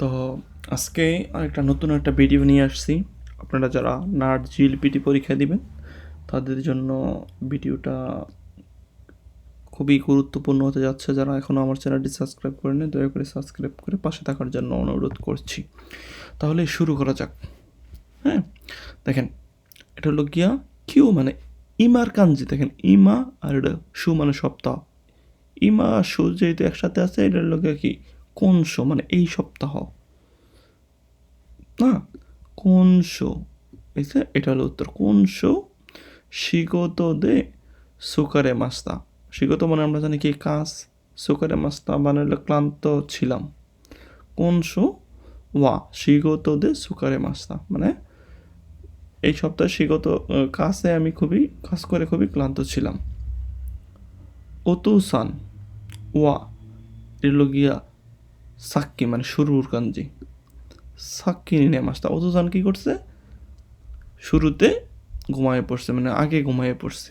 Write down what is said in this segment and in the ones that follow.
তো আজকে আরেকটা নতুন একটা ভিডিও নিয়ে আসছি। আপনারা যারা নাট জিএলপিটি পরীক্ষা দিবেন তাদের জন্য ভিডিওটা খুবই গুরুত্বপূর্ণ হতে যাচ্ছে। যারা এখনও আমার চ্যানেলটি সাবস্ক্রাইব করেনি দয়া করে সাবস্ক্রাইব করে পাশে থাকার জন্য অনুরোধ করছি। তাহলে শুরু করা যাক। হ্যাঁ, দেখেন এটা হলো গিয়া কিউ মানে ইমার কাঞ্জি। দেখেন ইমা আর এটা সু মানে সপ্তাহ। ইমা সু যেহেতু একসাথে আছে এটা হলো গিয়া কি কোন শো মানে এই সপ্তাহ না কোন শো বুঝছে, এটা হলো উত্তর। কোন শো শিগত দে সুকারে মাস্তা। শিগত মানে আমরা জানি কি কাজ, সুকারে মাস্তা মানে হলো ক্লান্ত ছিলাম। কোন শো ওয়া শিগত দে সুকারে মাস্তা মানে এই সপ্তাহে শিগত কাজে আমি কাজ করে খুবই ক্লান্ত ছিলাম। ওতুসান ওয়া এলো গিয়া সাক্কি মানে শুরুর কাঞ্জি। সাক্কি নিনে মাস্তা ওতুসান কি করছে, শুরুতে ঘুমায়ে পড়ছে মানে আগে ঘুমায়ে পড়ছে।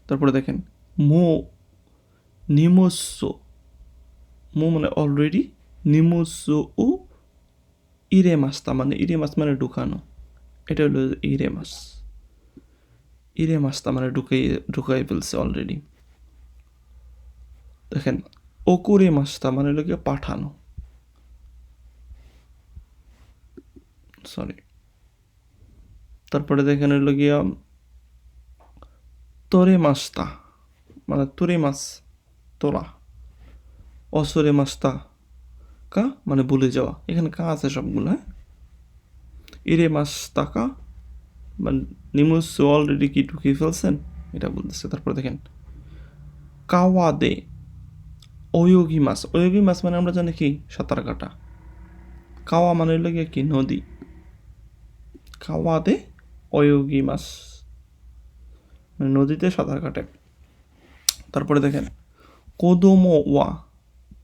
তারপরে দেখেন মো নিমস্য, মো মানে অলরেডি, নিমস্য ও ইরে মাস্তা মানে ইরে মাস মানে ঢুকানো। এটা হলো ইরে মাস। ইরে মাস্তা মানে ঢুকাই ফেলছে অলরেডি। দেখেন ওকুরে মাস্তা মানে হলো গিয়ে পাঠানো। সরি। তারপরে দেখেন হলো গিয়া তোরে মাস্তা মানে তোরে মাস তোরা। অসরে মাস্তা কা মানে ভুলে যাওয়া। এখানে কা আছে সবগুলো। হ্যাঁ, ইরে মাস্তা কা মানে নিমুস অলরেডি কি ঢুকিয়ে ফেলছেন এটা বলতেছে। তারপরে দেখেন কাওয়া দে অয়োগী মাছ। অয়োগী মাছ মানে আমরা জানি কি সাঁতার কাটা। কাওয়া মানে হলো গিয়ে কি নদী। কাওয়া দে অয়োগী মাছ মানে নদীতে সাঁতার কাটে। তারপরে দেখেন কোদোমো ওয়া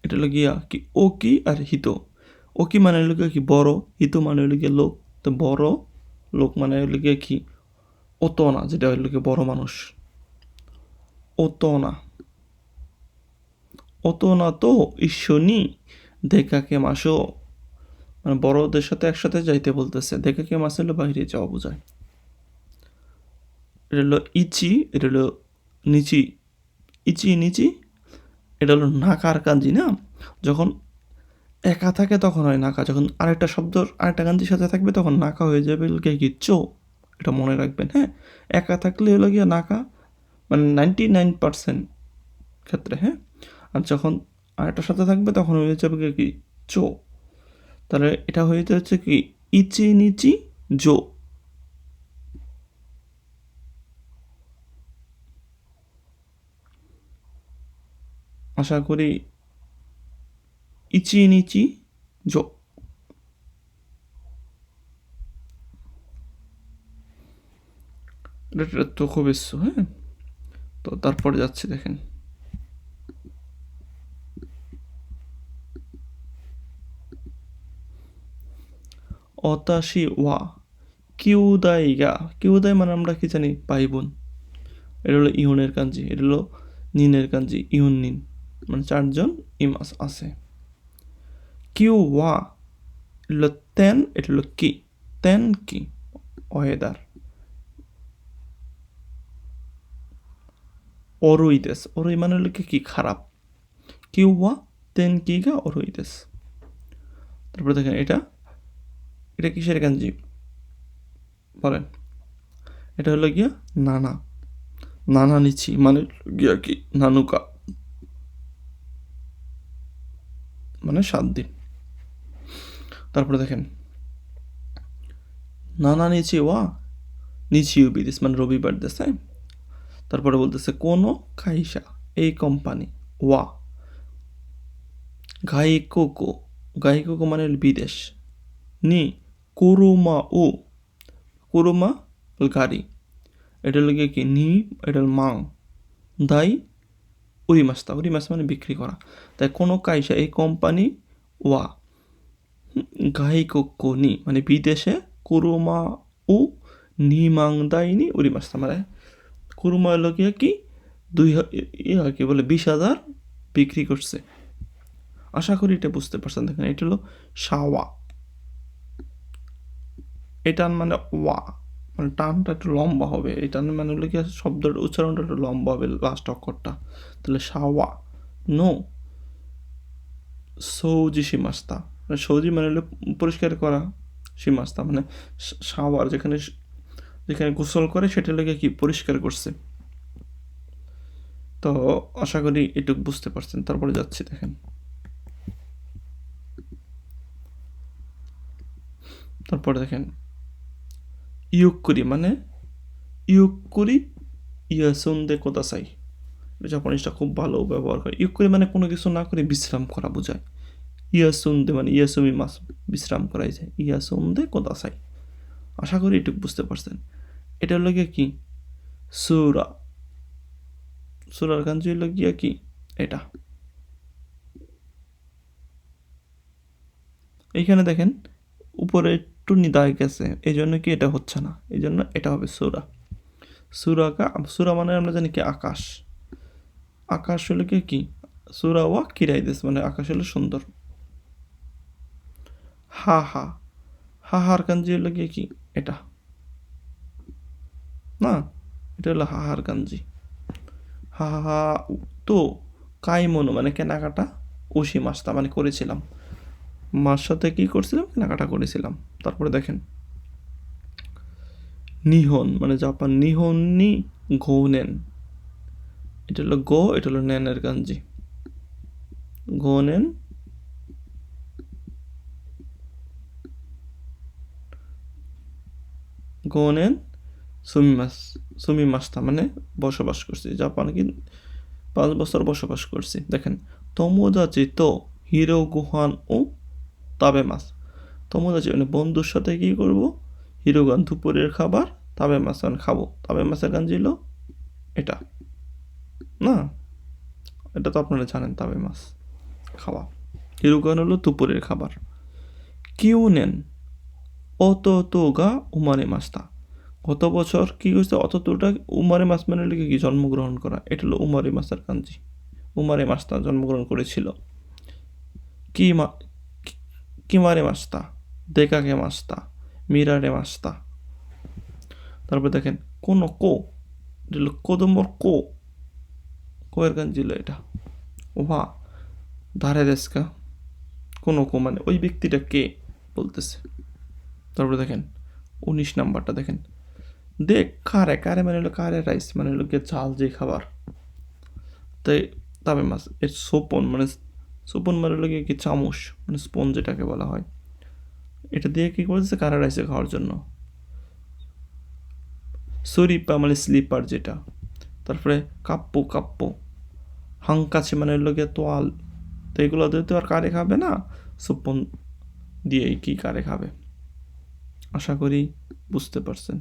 এটা হলো গিয়া কি ওকি আর হিতো। ওকি মানে হলো গিয়ে কি বড়, হিতো মানে হলো গিয়ে লোক। তো বড় লোক মানে হলো গিয়ে কি ওতনা, যেটা হলো গিয়ে বড় মানুষ। ওতনা ওতনা তো ঈশ্বনী দেখাকে মাসো মানে বড়দের সাথে একসাথে যাইতে বলতেছে। দেখাকে মাস হলো বাইরে যাওয়া বোঝায়। এটা হলো ইচি, এটা হলো নিচি। ইচি নিচি এটা হলো নাকার কাঞ্জি না। যখন একা থাকে তখন হয় নাকা, যখন আরেকটা শব্দ আরেকটা কাঞ্জির সাথে থাকবে তখন নাকা হয়ে যাবে কি চো। এটা মনে রাখবেন। হ্যাঁ, একা থাকলে হলো গিয়ে নাকা মানে 99% ক্ষেত্রে। হ্যাঁ, আর যখন আরেকটার সাথে থাকবে তখন হয়ে যাবে কি চো। তাহলে এটা হয়ে যাচ্ছে কি ইচি নিচি জো। আশা করি ইচি নিচি জো। এটা তো খুব ইস্যু। হ্যাঁ, তো তারপরে যাচ্ছি দেখেন অতাশি ওয়া কিউদাইগা। কিউদাই মানে আমরা কি জানি ভাই বোন। এটা হলো ইহুনের কাঞ্জি, এটা হলো নিনের কাঞ্জি ইহুন নিন মানে চারজন ইমাস আছে। কিউ ওয়া এটা হলো তেন, এটা হলো কি তেন কি ওয়েদার। অরুইদেস, অরুই মানে হলো কি খারাপ। কিউ ওয়া তেন কি গা অরুইদেস। তারপরে দেখেন এটা এটা কিসের কাঞ্জি বলেন। এটা হলো গিয়া নানা। নানা নিচি মানে গিয়া কি নানুকা মানে 7 দিন। তারপরে দেখেন নানা নিচি ওয়া নিচি বিদেশ মানে রবিবার দেশ। হ্যাঁ, তারপরে বলতেছে কোনো খাইসা এই কোম্পানি ওয়া গাইকোকো। গাইকোকো মানে বিদেশ। নি কুরুমা ও কুরুমা গাড়ি। এটা লেগে কি নি এটা মাং দাই উরিমাস্তা। উরিমাস্তা মানে বিক্রি করা। তাই কোনো কাইসা এই কোম্পানি ওয়া গাইকোকো নি মানে বিদেশে কুরুমা ও নি মাং দাই নি উরিমাস্তা মানে কুরুমা লগে কি কি বলে 20,000 বিক্রি করছে। আশা করি এটা বুঝতে পারছেন। দেখেন এটা হলো সাওয়া, এটার মানে ওয়া, মানে টানটা একটু লম্বা হবে। এটার মানে হলো কি শব্দের উচ্চারণটা একটু লম্বা হবে লাস্ট অক্ষরটা। তাহলে সাওয়া নো সৌজি সীমাস্তা, মানে সৌজি মানে হলো পরিষ্কার করা, সীমাস্তা মানে শাওয়ার যেখানে যেখানে গোসল করে সেটা লেগে কি পরিষ্কার করছে। তো আশা করি এটুকু বুঝতে পারছেন। তারপরে যাচ্ছি দেখেন, তারপরে দেখেন ইউকুরি মানে ইউকুরি ইয়াসুন্দে কোদাসাই, জাপানিজটা খুব ভালো ব্যবহার করে। ইউকুরি মানে কোনো কিছু না করে বিশ্রাম করা বোঝায়। ইয়াসুন্দে মানে ইয়াসুমি মাস, বিশ্রাম করাই যায়। ইয়াসুন্দে কোদাসাই, আশা করি এটুকু বুঝতে পারছেন। এটা হলো গিয়ে কি সুরা, সুরার কাঞ্জি হলো গিয়া কি এটা। এইখানে দেখেন উপরে একটু নিদায় গেছে, এই জন্য কি এটা হচ্ছে না, এই জন্য এটা হবে সুরা। সুরা মানে আমরা জানি কি আকাশ, আকাশ হলো কি সুরা ওয়া কিরাইদেস মানে আকাশ হলো সুন্দর। হা হা, হাহার কাঞ্জি হলো গিয়ে কি এটা না, এটা হলো হাহার কাঞ্জি। হা হা তো কাইমনো মানে কেনাকাটা, ওশি মাস্তা মানে করেছিলাম, মার সাথে কি করছিলাম কেনাকাটা করেছিলাম। তারপরে দেখেন নিহন মানে জাপান, নিহন নি গৌনেন, এটা হলো গো, এটা হলো নেনের কাঞ্জি। গৌনেন গৌনেন সুমিমাস্তা মানে বসবাস করছি, জাপানে কি 5 বছর বসবাস করছি। দেখেন তোমোদাচি তো হিরো গুহান ও তাবে মাস, তোমোদাচি মানে বন্ধুর সাথে কি করব, হিরোগান দুপুরের খাবার, তাবে মাস মানে খাবো। তাবে মাসের কাঞ্জি হলো এটা না, এটা তো আপনারা জানেন, তাবে মাস খাওয়া, হিরোগান হলো দুপুরের খাবার। কিউ নেন অত তো গা উমারে মাস্তা, গত বছর কি করছে অতটা, উমারে মাস মানে লিখে কি জন্মগ্রহণ করা, এটা হলো উমারে মাস্তার কাঞ্জি। উমারে মাস্তা জন্মগ্রহণ করেছিল। কি মা কিমারে মাস্তা, দেকাকে মাস্তা, মিরারে মাস্তা। তারপর দেখেন কোনো কো, এটা হলো কোদম্বর কো, কোয়ের কাঞ্জি হলো এটা ওহা ধারে দেশকা, কোনো কো মানে ওই ব্যক্তিটা কে বলতেছে। তারপরে দেখেন 19 নাম্বারটা দেখেন, দেখ কারে, কারে মানে হলো কারে রাইস মানে হলো গিয়ে চাল যে খাবার। তাই তবে মাছ এর সোপন মানে, সোপন মানে হলো গিয়ে কি চামচ মানে স্পন যেটাকে বলা হয়, এটা দিয়ে কি করেছে কারে রাইসে খাওয়ার জন্য। সরিপা মানে স্লিপার যেটা। তারপরে কাপ্পো কাপ্পো, হাঙ্কাছি মানে হলো গিয়ে তোয়াল। তো এগুলো দিয়ে তো আর কারে খাবে না, সোপন দিয়েই কি কারে খাবে। আশা করি বুঝতে পারছেন।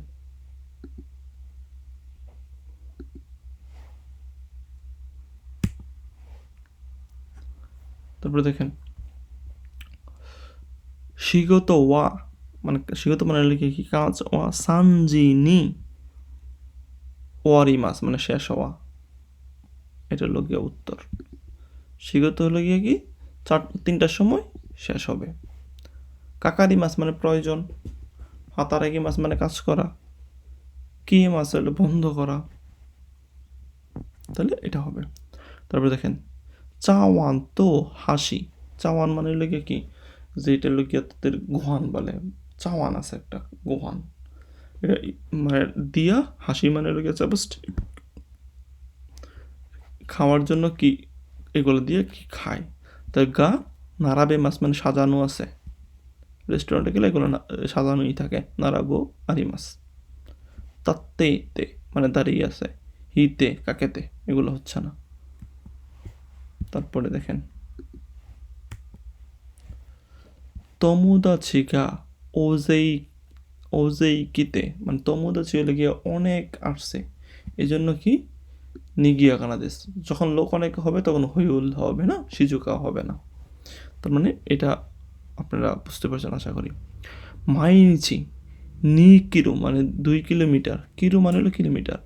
তারপরে দেখেন শিগত ওয়া মানে শিগত মানে লিখে কি কাজ, ওয়া সানজি নি ওয়ারি মাস মানে শেষ হওয়া, এটা হলো গিয়ে উত্তর। শিগত হলো গিয়ে কি 3টার সময় শেষ হবে। কাকারি মাস মানে প্রয়োজন, হাতারাকি মাস মানে কাজ করা, কি মাস হলো বন্ধ করা, তাহলে এটা হবে। তারপরে দেখেন চাওয়ান তো হাসি, চাওয়ান মানে লেগে কি যেটা লোকে তাদের গুহান বলে, চাওয়ান আছে একটা গুহান, এটা মানে দিয়া হাসি মানে লেগে জাস্ট খাওয়ার জন্য কি এগুলো দিয়ে কি খায়। তার গা নারাবে মাছ মানে সাজানো আছে, রেস্টুরেন্টে গেলে এগুলো সাজানোই থাকে, নারাগো আরি মাছ। তাতে তে মানে দাঁড়িয়ে আছে, হিতে কাকেতে এগুলো হচ্ছে না। তারপরে দেখেন তমুদাচিগা ওজেই ওজেই কিতে মানে তমুদাচি হলে গিয়ে অনেক আসছে, এই জন্য কি নিগিয়া কানাদেশ, যখন লোক অনেক হবে তখন হইউল হবে না, সিজুকা হবে না। তার মানে এটা আপনারা বুঝতে পারছেন আশা করি। মাইনিচি নি কিরু মানে 2 কিলোমিটার, কিরু মানে হলো কিলোমিটার,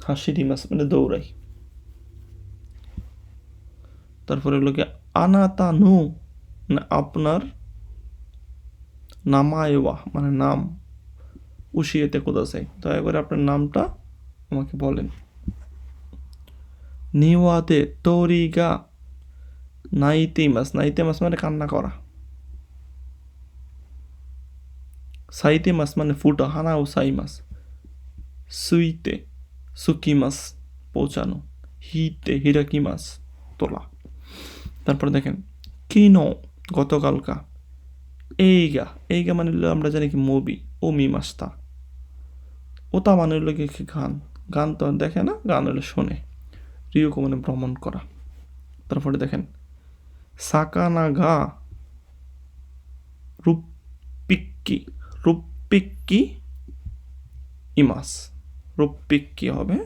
হাসিরি মাস মানে দৌড়াই। তারপরে হলো কি আনাতা নু মানে আপনার, নামায়ওয়া মানে নাম, উশিয়েতে কোদাসাই দয়া করে আপনার নামটা আমাকে বলেন। নিওয়াতে তোরিগা নাইতেইমাস, নাইতেমাস মানে কান্না করা। সাইতেমাস মানে ফুটা, হানা ও সাইমাস। সুইতে সুকিমাস পৌঁছানো, হিতে হিরাকিমাস তোলা। তারপর দেখেন কিনো গতকালকা, এইগা এইগা মানে হলো আমরা জানি কি মুভি, ও মিমাস্তা। ওতা মানে হলো কি গান, গান তো দেখে না, গান হলো শোনে। রিওকো মানে ভ্রমণ করা। তারপরে দেখেন সাকানা গা রুপিক্কি, রুপিক্কি ইমাস, রুপিক্কি হবে।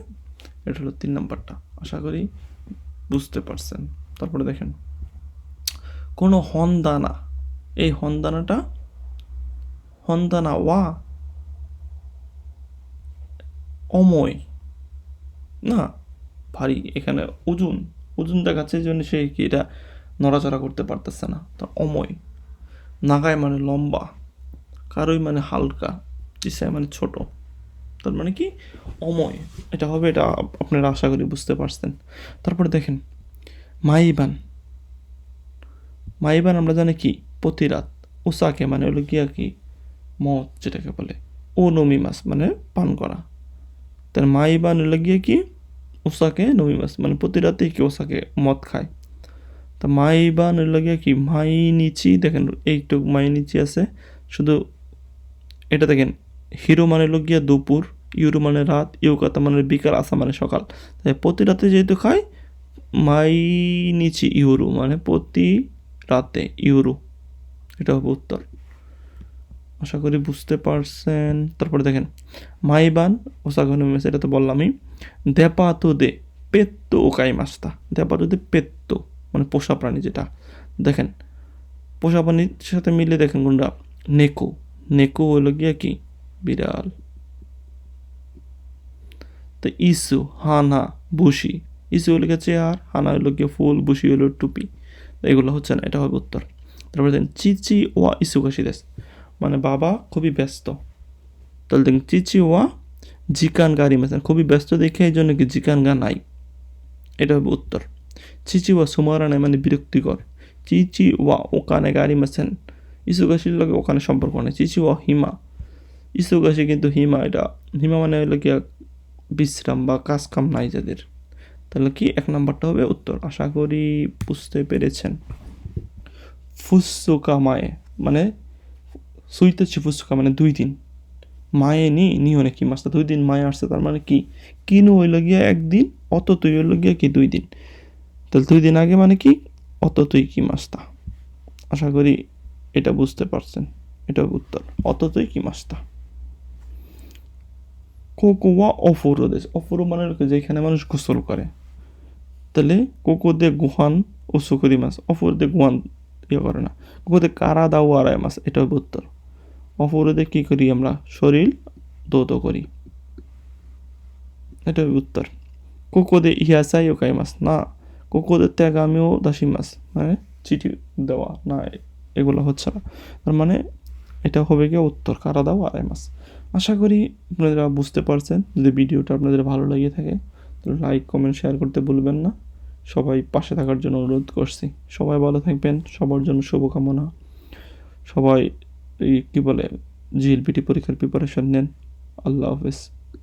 এটা হলো 3 নম্বরটা, আশা করি বুঝতে পারছেন। তারপরে দেখেন কোনো হন্দানা, এই হন্দানাটা হন্দানা ওয়া অময় না ভারী, এখানে ওজন ওজন দেখাচ্ছে এই জন্য সে কি এটা নড়াচড়া করতে পারতেছে না। তো অময়, নাগায় মানে লম্বা, কারোই মানে হালকা, চিসায় মানে ছোট, তার মানে কি অময় এটা হবে। এটা আপনারা আশা করি বুঝতে পারছেন। তারপরে দেখেন মাইবান, মাইবান আমরা জানি কি প্রতি রাত। ওসাকে মানে হলো গিয়া কি মদ যেটাকে বলে। ও নমিমাস মানে পান করা। তার মাইবান হলো গিয়ে কি ওসাকে নমিমাস মানে প্রতি রাতেই কি ওসাকে মদ খায়। তা মাইবান হলো গিয়ে কি মাইনিচি, দেখেন এইটুক মাইনিচি আছে শুধু। এটা দেখেন হিরো মানে হলো গিয়া দুপুর, ইউরো মানে রাত, ইউকাতা মানে বিকাল, আসা মানে সকাল। তাই প্রতি রাতে যেহেতু খায়, মাইনিচি ইউরো মানে প্রতি রাতে ইউরো, এটা হবে উত্তর। আশা করি বুঝতে পারছেন। তারপরে দেখেন মাইবান ওসাগনমিস, এটা তো বললামই। দেপাতো দে পেত্তো ওকাই মাস্তা, দেপাতো দে পেত্তো মানে পোষা প্রাণী যেটা। দেখেন পোষা প্রাণীর সাথে মিলে দেখেন কোনটা, নেকো, নেকো হলো গিয়া কি বিড়াল। তো ইসু হানা বুশি, ইসু হলো গিয়ে চেয়ার, হানা হলো গিয়ে ফুল, বুশি হলো টুপি। এগুলো হচ্ছে না, এটা হবে উত্তর। তারপরে দেখেন চিচি ওয়া ইসুকাশি দেশ মানে বাবা খুবই ব্যস্ত। তাহলে দেখেন চিচি ওয়া জিকান গাড়ি মাসেন, খুবই ব্যস্ত দেখে এই জন্য কি জিকান গা নাই, এটা হবে উত্তর। চিচি ওয়া সুমারা নাই মানে বিরক্তিকর। চিচি ওয়া ওখানে গাড়ি মাসেন, ইসুকাশির লগে ওখানে সম্পর্ক নেই। চিচি ওয়া হিমা, ইসুকাশি কিন্তু হিমা, এটা হিমা মানে হলো গিয়া বিশ্রাম বা কাজ কাম নাই যাদের। তাহলে কি 1 নম্বরটা হবে উত্তর। আশা করি বুঝতে পেরেছেন। ফুসুকা মায়ে মানে সুইতেছি, ফুসুকা মানে 2 দিন, মায়ে নি হলে কি মাসটা 2 দিন মায়ে আসছে, তার মানে কি কিনু হইল গিয়া 1 দিন, অত তুই হইল গিয়া কি 2 দিন। তাহলে 2 দিন আগে মানে কি অত তুই কি মাসটা। আশা করি এটা বুঝতে পারছেন, এটা উত্তর অত তুই কি মাসটা। কোকোয়া অফুরো দেশ, অফুরো মানে যেখানে মানুষ গোসল করে। তাহলে কোকো দে গুহান ও সুকরি মাছ, অফুর দে গুহান ইয়ে করে না। কোকো দে কারা দাও আড়াই মাছ, এটা হবে উত্তর। অপরাধে কী করি আমরা, শরীর দৌত করি, এটা উত্তর। কোকোদে ইহাসাই ওকাই মাস না, কোকোদে ত্যাগামিও দাসী মাস মানে চিঠি দেওয়া না, এগুলো হচ্ছে না। তার মানে এটা হবে গিয়ে উত্তর, কারা দাও আড়াই মাস। আশা করি আপনারা বুঝতে পারছেন। যদি ভিডিওটা আপনাদের ভালো লাগিয়ে থাকে তো লাইক কমেন্ট শেয়ার করতে ভুলবেন না। সবাই পাশে থাকার জন্য অনুরোধ করছি। সবাই ভালো থাকবেন, সবার জন্য শুভকামনা। সবাই এই কী বলে জিএলপিটি পরীক্ষার প্রিপারেশন নেন। আল্লাহ হাফেজ।